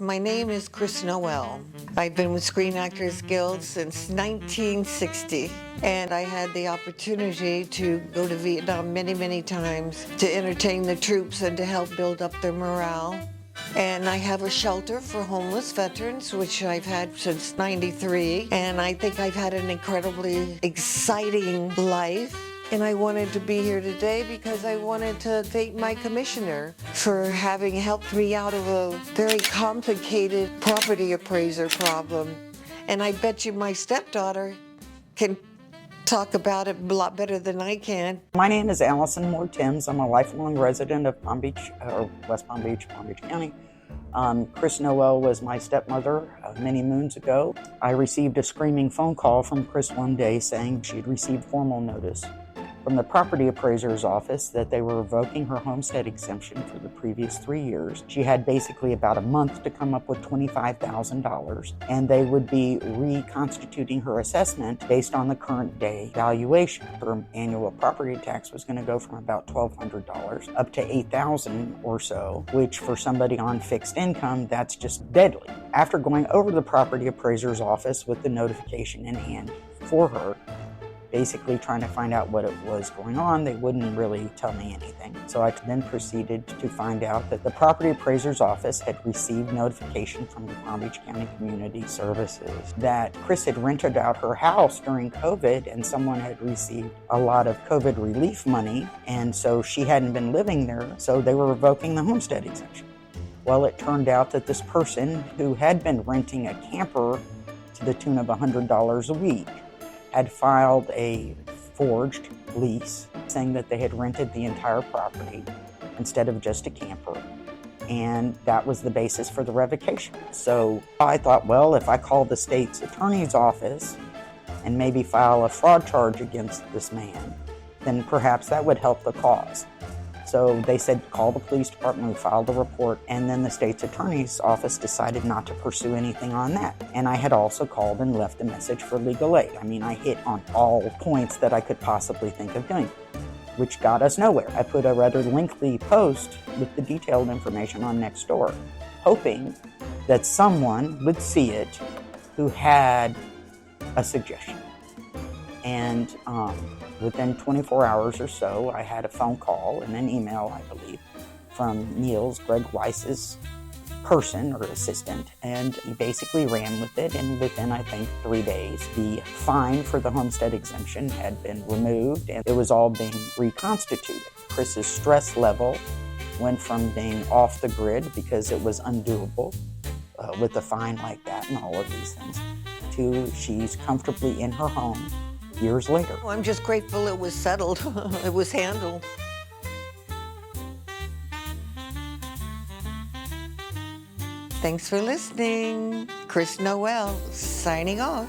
My name is Chris Noel. I've been with Screen Actors Guild since 1960, and I had the opportunity to go to Vietnam many, many times to entertain the troops and to help build up their morale. And I have a shelter for homeless veterans, which I've had since '93, and I think I've had an incredibly exciting life. And I wanted to be here today because I wanted to thank my commissioner for having helped me out of a very complicated property appraiser problem. And I bet you my stepdaughter can talk about it a lot better than I can. My name is Allison Moore Timms. I'm a lifelong resident of Palm Beach, or West Palm Beach, Palm Beach County. Chris Noel was my stepmother many moons ago. I received a screaming phone call from Chris one day saying she'd received formal notice from the property appraiser's office that they were revoking her homestead exemption for the previous 3 years. She had basically about a month to come up with $25,000, and they would be reconstituting her assessment based on the current day valuation. Her annual property tax was going to go from about $1,200 up to $8,000 or so, which for somebody on fixed income, that's just deadly. After going over to the property appraiser's office with the notification in hand for her, basically trying to find out what it was going on, they wouldn't really tell me anything. So I then proceeded to find out that the property appraiser's office had received notification from the Palm Beach County Community Services that Chris had rented out her house during COVID and someone had received a lot of COVID relief money, and so she hadn't been living there, so they were revoking the homestead exemption. Well, it turned out that this person who had been renting a camper to the tune of $100 a week had filed a forged lease saying that they had rented the entire property instead of just a camper, and that was the basis for the revocation. So I thought, well, if I call the state's attorney's office and maybe file a fraud charge against this man, then perhaps that would help the cause. So they said, call the police department. We filed a report, and then the state's attorney's office decided not to pursue anything on that. And I had also called and left a message for legal aid. I mean, I hit on all points that I could possibly think of doing, which got us nowhere. I put a rather lengthy post with the detailed information on Nextdoor, hoping that someone would see it who had a suggestion. And within 24 hours or so, I had a phone call and an email, I believe, from Niels, Greg Weiss's person or assistant, and he basically ran with it, and within, I think, 3 days, the fine for the homestead exemption had been removed, and it was all being reconstituted. Chris's stress level went from being off the grid because it was undoable with a fine like that and all of these things, to she's comfortably in her home years later. Well, I'm just grateful it was settled. It was handled. Thanks for listening. Chris Noel, signing off.